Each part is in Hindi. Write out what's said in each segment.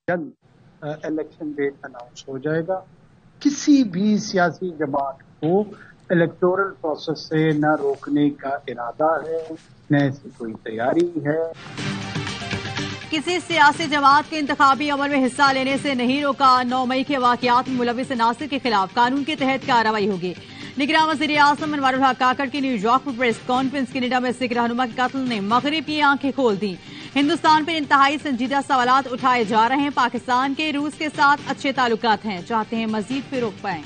जल्द इलेक्शन डेट अनाउंस हो जाएगा। किसी भी सियासी जमात को इलेक्टोरल प्रोसेस से न रोकने का इरादा है, न इसकी कोई तैयारी है। किसी सियासी जमात के इंतखाबी अमल में हिस्सा लेने से नहीं रोका। 9 मई के वाकयात में मुलविस नासिर के खिलाफ कानून के तहत कार्रवाई होगी। निगरान वज़ीर आज़म अनवारुल हक काकड़ की न्यूयॉर्क में प्रेस कॉन्फ्रेंस। कनाडा में सिख रहनुमा के कत्ल ने मगरिब की आंखें खोल दी। हिंदुस्तान पर इंतहाई संजीदा सवालात उठाए जा रहे हैं। पाकिस्तान के रूस के साथ अच्छे ताल्लुकात हैं, चाहते हैं मजीद फिरोग पाएं।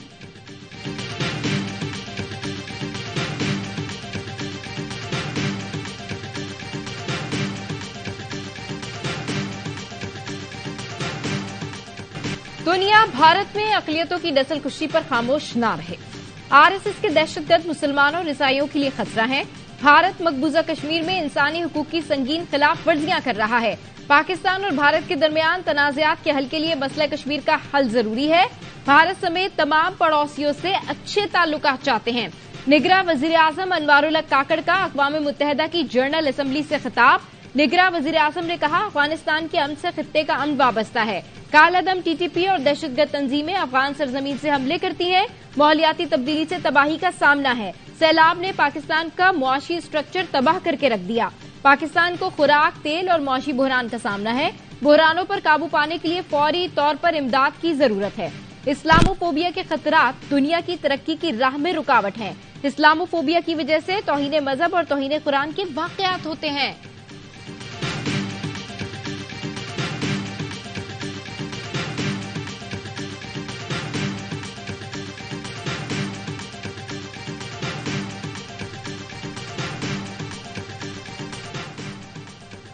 दुनिया भारत में अक़लियतों की नस्लकुशी पर खामोश ना रहे। आरएसएस के दहशतगर्द मुसलमानों और ईसाइयों के लिए खतरा है। भारत मकबूजा कश्मीर में इंसानी हुकूक की संगीन खिलाफ वर्जियां कर रहा है। पाकिस्तान और भारत के दरमियान तनाज़ात के हल के लिए मसला कश्मीर का हल जरूरी है। भारत समेत तमाम पड़ोसियों से अच्छे ताल्लुकात चाहते हैं। निगरान वज़ीर आज़म अनवारुल हक काकड़ का अक़वाम मुत्तहिदा की जनरल असम्बली से खिताब। निगरान वज़ीर आज़म ने कहा, अफगानिस्तान के अमन से खित्ते का अमन वाबस्ता है। कालादम टीटीपी और दहशतगर्द तंजीमें अफगान सरजमीन से हमले करती हैं। माहौलियाती तब्दीली से तबाही का सामना है। सैलाब ने पाकिस्तान का मुआशी स्ट्रक्चर तबाह करके रख दिया। पाकिस्तान को खुराक, तेल और मुआशी बहरान का सामना है। बहरानों पर काबू पाने के लिए फौरी तौर पर इमदाद की जरूरत है। इस्लामोफोबिया के खतरात दुनिया की तरक्की की राह में रुकावट हैं। इस्लामोफोबिया की वजह से तौहीन मजहब और तौहीन कुरान के वाकयात होते हैं।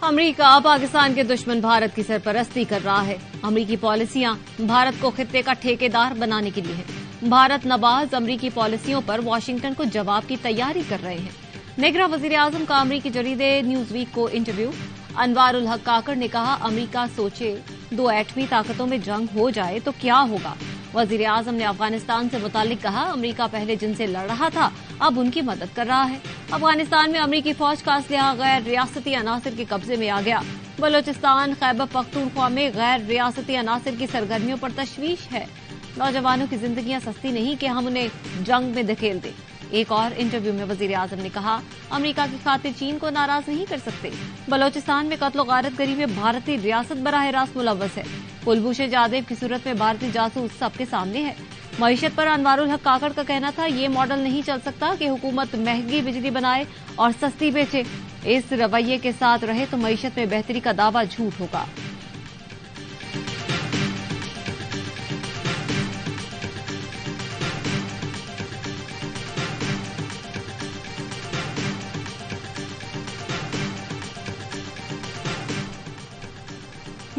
अमरीका पाकिस्तान के दुश्मन भारत की सरपरस्ती कर रहा है। अमरीकी पॉलिसियां भारत को खित्ते का ठेकेदार बनाने के लिए है। भारत नवाज अमरीकी पॉलिसियों पर वाशिंगटन को जवाब की तैयारी कर रहे हैं। निगरान वज़ीर आज़म का अमरीकी जरीदे न्यूज वीक को इंटरव्यू। अनवारुल हक काकड़ ने कहा, अमरीका सोचे 2 एटमी ताकतों में जंग हो जाए तो क्या होगा। वज़ीर आज़म ने अफगानिस्तान से मुतालिक कहा, अमरीका पहले जिनसे लड़ रहा था अब उनकी मदद कर रहा है। अफगानिस्तान में अमरीकी फौज का असलहा गैर रियासती अनासर के कब्जे में आ गया। बलोचिस्तान, खैबर पख्तूनख्वा में गैर रियासती अनासर की सरगर्मियों पर तशवीश है। नौजवानों की जिंदगियां सस्ती नहीं कि हम उन्हें जंग में धकेल दें। एक और इंटरव्यू में वज़ीर आज़म ने कहा, अमरीका की खातिर चीन को नाराज नहीं कर सकते। बलोचिस्तान में कत्ल गारतगरी में भारतीय रियासत बराह रास्त मुलव्वस है। कुलभूषण जाधव की सूरत में भारतीय जासूस सबके सामने है। मईशत पर अनवारुल हक काकड़ का कहना था, ये मॉडल नहीं चल सकता कि हुकूमत महंगी बिजली बनाए और सस्ती बेचे। इस रवैये के साथ रहे तो मईशत में बेहतरी का दावा झूठ होगा।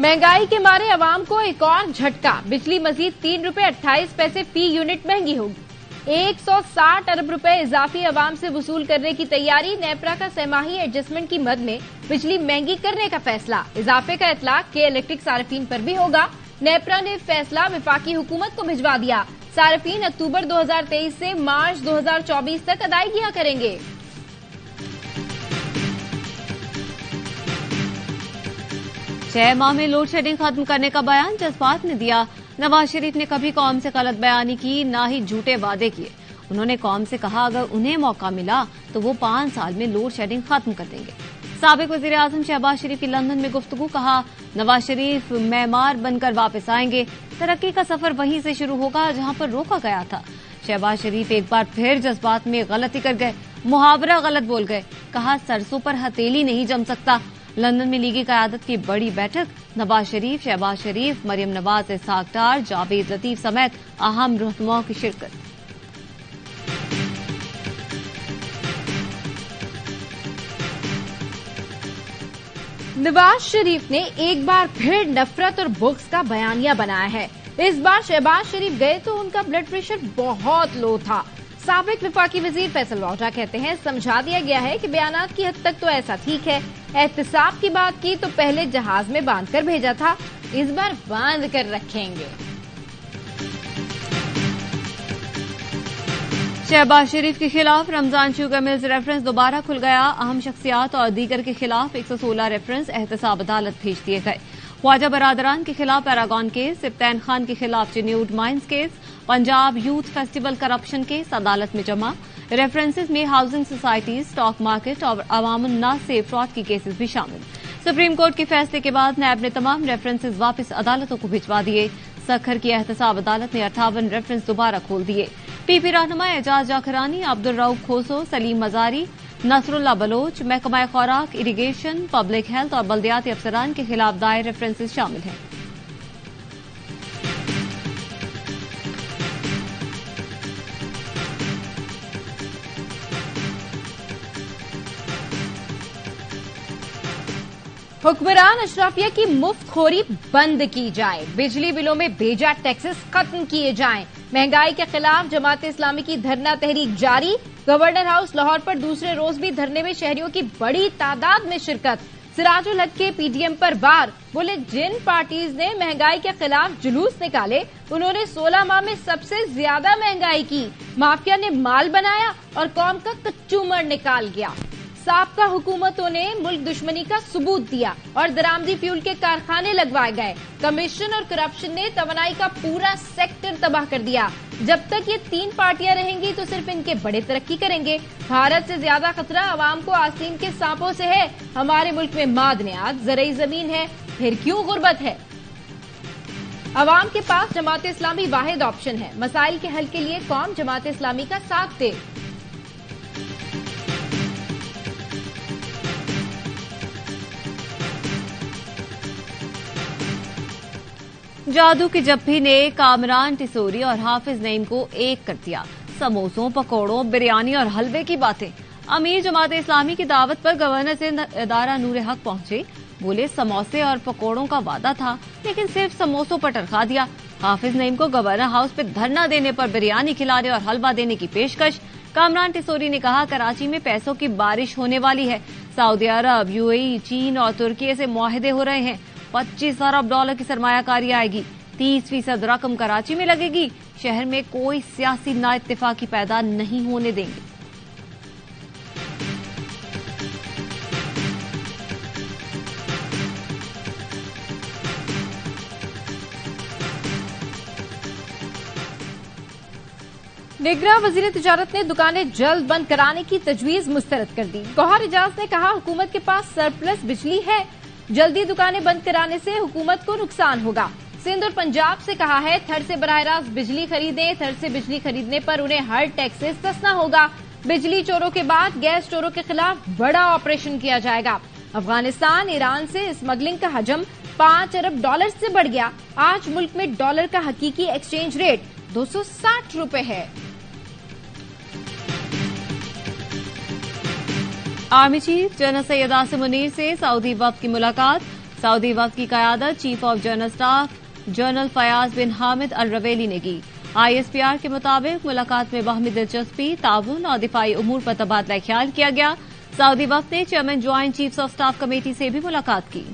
महंगाई के मारे अवाम को एक और झटका। बिजली मजीद 3 रुपए 28 पैसे फी यूनिट महंगी होगी। 160 अरब रुपए इजाफी अवाम से वसूल करने की तैयारी। नेपरा का सहमाही एडजस्टमेंट की मद में बिजली महंगी करने का फैसला। इजाफे का इतलाक के इलेक्ट्रिक सार्फिन पर भी होगा। नेपरा ने फैसला विफाकी हुकूमत को भिजवा दिया। सार्फिन अक्टूबर 2023 से मार्च 2024 तक अदायगियां करेंगे। छह माह में लोड शेडिंग खत्म करने का बयान जज्बात ने दिया। नवाज शरीफ ने कभी कौम से गलत बयानी की, ना ही झूठे वादे किए। उन्होंने कौम से कहा, अगर उन्हें मौका मिला तो वो 5 साल में लोड शेडिंग खत्म कर देंगे। साबिक वज़ीर आज़म शहबाज शरीफ की लंदन में गुफ्तगू। कहा, नवाज शरीफ मेमार बनकर वापस आएंगे। तरक्की का सफर वहीं से शुरू होगा जहां पर रोका गया था। शहबाज शरीफ एक बार फिर जज्बात में गलती कर गए, मुहावरा गलत बोल गए। कहा, सरसों पर हथेली नहीं जम सकता। लंदन में लीगी क़यादत की बड़ी बैठक। नवाज शरीफ, शहबाज शरीफ, मरियम नवाज, इसहाक डार, जावेद लतीफ समेत अहम रहनुमाओं की शिरकत। नवाज शरीफ ने एक बार फिर नफरत और बुग़्ज़ का बयानिया बनाया है। इस बार शहबाज शरीफ गए तो उनका ब्लड प्रेशर बहुत लो था। साबिक विफाकी वजीर फैसल वाउटा कहते हैं, समझा दिया गया है कि बयानात की हद तक तो ऐसा ठीक है। एहतिसाब की बात की तो पहले जहाज में बांध कर भेजा था, इस बार बांध कर रखेंगे। शहबाज शरीफ के खिलाफ रमजान शुगर मिल्स रेफरेंस दोबारा खुल गया। अहम शख्सियात और दीगर के खिलाफ 116 रेफरेंस एहतसाब अदालत भेज दिए गए। ख्वाजा बरादरान के खिलाफ पैरागॉन केस, इब्तैन खान के खिलाफ Chiniot mines case, Punjab youth festival corruption case अदालत में जमा। रेफरेंसेस में हाउसिंग सोसाइटी, स्टॉक मार्केट और अवामुन नास से फ्रॉड की केसेस भी शामिल। सुप्रीम कोर्ट के फैसले के बाद नैब ने तमाम रेफरेंसेस वापस अदालतों को भिजवा दिए। सखर की एहतसाब अदालत ने 58 रेफरेंस दोबारा खोल दिए। पीपी रहनुमा एजाज जाखरानी, अब्दुल रऊफ खोसो, सलीम मजारी, नसरुल्लाह बलोच, महकमा खुराक, इरिगेशन, पब्लिक हेल्थ और बल्दियाती अफसरान के खिलाफ दायर रेफरेंसेस शामिल हैं। हुक्मरान अशराफिया की मुफ्तखोरी बंद की जाए, बिजली बिलों में बेजा टैक्सेस खत्म किए जाएं, महंगाई के खिलाफ जमात इस्लामी की धरना तहरीक जारी। गवर्नर हाउस लाहौर पर दूसरे रोज भी धरने में शहरियों की बड़ी तादाद में शिरकत। सिराजुल हक के पीडीएम पर वार, बोले जिन पार्टीज ने महंगाई के खिलाफ जुलूस निकाले उन्होंने 16 माह में सबसे ज्यादा महंगाई की। माफिया ने माल बनाया और कौम का कच्चूमर निकाल गया। साबका हुकूमतों ने मुल्क दुश्मनी का सबूत दिया और दरामदी फ्यूल के कारखाने लगवाए गए। कमीशन और करप्शन ने तवानाई का पूरा सेक्टर तबाह कर दिया। जब तक ये 3 पार्टियां रहेंगी तो सिर्फ इनके बड़े तरक्की करेंगे। भारत से ज्यादा खतरा आवाम को आस्तीन के सांपों से है। हमारे मुल्क में मादनियात, ज़रई जमीन है, फिर क्यों गुर्बत है। अवाम के पास जमात इस्लामी वाहिद ऑप्शन है। मसाइल के हल के लिए कौम जमात इस्लामी का साथ दे। जादू की जप्पी ने कामरान टिसोरी और हाफिज नईम को एक कर दिया। समोसों, पकौड़ों, बिरयानी और हलवे की बातें। अमीर जमात इस्लामी की दावत पर गवर्नर से इदारा नूर हक पहुंचे। बोले समोसे और पकौड़ों का वादा था लेकिन सिर्फ समोसों पर टरखा दिया। हाफिज नईम को गवर्नर हाउस पर धरना देने पर बिरयानी खिलाने और हलवा देने की पेशकश। कामरान टिसोरी ने कहा कराची में पैसों की बारिश होने वाली है। सऊदी अरब, यूएई, चीन और तुर्की से मुआहदे हो रहे हैं। 25 अरब डॉलर की सरमायाकारी आएगी। 30% रकम कराची में लगेगी। शहर में कोई सियासी नाइत्तेफाकी पैदा नहीं होने देंगे। निगरां वजीर तिजारत ने दुकानें जल्द बंद कराने की तजवीज मुस्तरद कर दी। गौहर एजाज ने कहा हुकूमत के पास सरप्लस बिजली है, जल्दी दुकानें बंद कराने से हुकूमत को नुकसान होगा। सिंध और पंजाब से कहा है थर से बराह रास्त बिजली खरीदें। थर से बिजली खरीदने पर उन्हें हर टैक्स से सस्ता होगा। बिजली चोरों के बाद गैस चोरों के खिलाफ बड़ा ऑपरेशन किया जाएगा। अफगानिस्तान ईरान से स्मगलिंग का हजम 5 अरब डॉलर से बढ़ गया। आज मुल्क में डॉलर का हकीकी एक्सचेंज रेट 260 रुपए है। Army chief general Syed Asim Munir से सऊदी वफ्द की मुलाकात। सऊदी वफ्द की क़यादत chief of general staff general Fayyaz bin Hamid Al Ruwaili ने की। आईएसपीआर के मुताबिक मुलाकात में बाहमी दिलचस्पी, ताउन और दिफाई उमूर पर तबादला ख्याल किया गया। सऊदी वफ्द ने chairman joint chiefs of staff committee से भी मुलाकात की।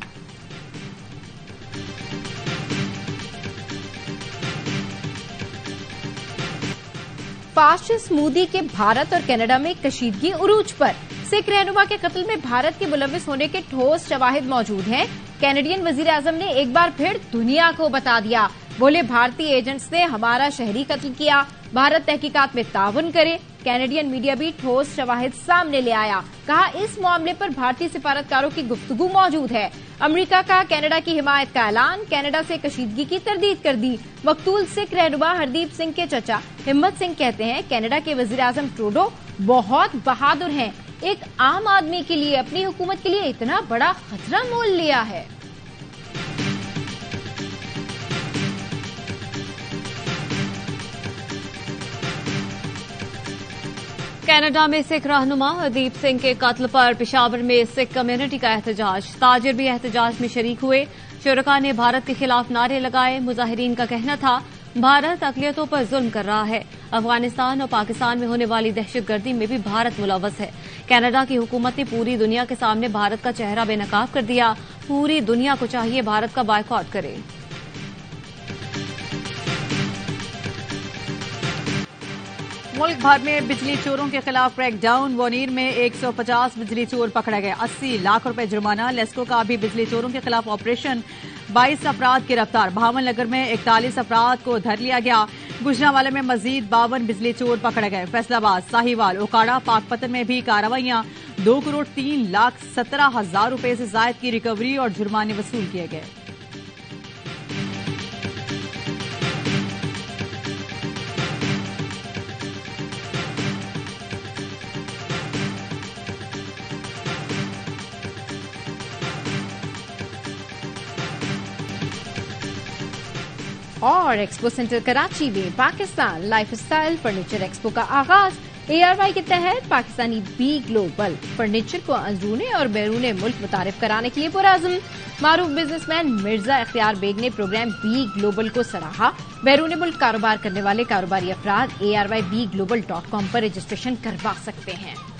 फाशिस्ट मोदी के भारत और कनाडा में कशीदगी उरूज पर। सिख रहनुमा के कत्ल में भारत के मुलविस होने के ठोस शवाहिद मौजूद हैं। कैनेडियन वजीर आजम ने एक बार फिर दुनिया को बता दिया। बोले भारतीय एजेंट्स ने हमारा शहरी कत्ल किया, भारत तहकीकात में ताउन करे। कैनेडियन मीडिया भी ठोस शवाहिद सामने ले आया। कहा इस मामले पर भारतीय सिफारतकारों की गुफ्तगू मौजूद है। अमेरिका का कनाडा की हिमायत का ऐलान। कनाडा से कशीदगी की तरदीद कर दी। मकतूल सिख रहनुमा हरदीप सिंह के चचा हिम्मत सिंह कहते हैं कनाडा के वजीर आजम ट्रूडो बहुत बहादुर हैं। एक आम आदमी के लिए, अपनी हुकूमत के लिए इतना बड़ा खतरा मोल लिया है। कनाडा में सिख रहनुमा हरदीप सिंह के कत्ल पर पेशावर में सिख कम्युनिटी का एहतजाज। ताजिर भी एहतजाज में शरीक हुए। शुरका ने भारत के खिलाफ नारे लगाए। मुजाहिरीन का कहना था भारत अक़लियतों पर जुल्म कर रहा है। अफगानिस्तान और पाकिस्तान में होने वाली दहशतगर्दी में भी भारत मुलव्वस है। कनाडा की हुकूमत ने पूरी दुनिया के सामने भारत का चेहरा बेनकाब कर दिया। पूरी दुनिया को चाहिए भारत का बायकॉट करे। मुल्क भर में बिजली चोरों के खिलाफ क्रैकडाउन। वोनीर में 150 बिजली चोर पकड़े गए। 80 लाख रुपए जुर्माना। लेस्को का भी बिजली चोरों के खिलाफ ऑपरेशन। 22 अफराद गिरफ्तार। भावनगर में 41 अफराद को धर लिया गया। गुजरांवाला में मजीद 52 बिजली चोर पकड़े गए। फैसलाबाद, साहिवाल, ओकाड़ा, पाकपतन में भी कार्रवाइयां। 2,03,17,000 रुपए से जायद की रिकवरी और जुर्माने वसूल किए गए। और एक्सपो सेंटर कराची में पाकिस्तान लाइफस्टाइल फर्नीचर एक्सपो का आगाज। ARY के तहत पाकिस्तानी बी ग्लोबल फर्नीचर को अंदरूने और बैरूने मुल्क मुतारिफ कराने के लिए पुरअज़्म। मारूफ बिजनेसमैन मिर्जा इख्तियार बेग ने प्रोग्राम बी ग्लोबल को सराहा। बैरूने मुल्क कारोबार करने वाले कारोबारी अफराद ARYBglobal.com पर रजिस्ट्रेशन करवा सकते हैं।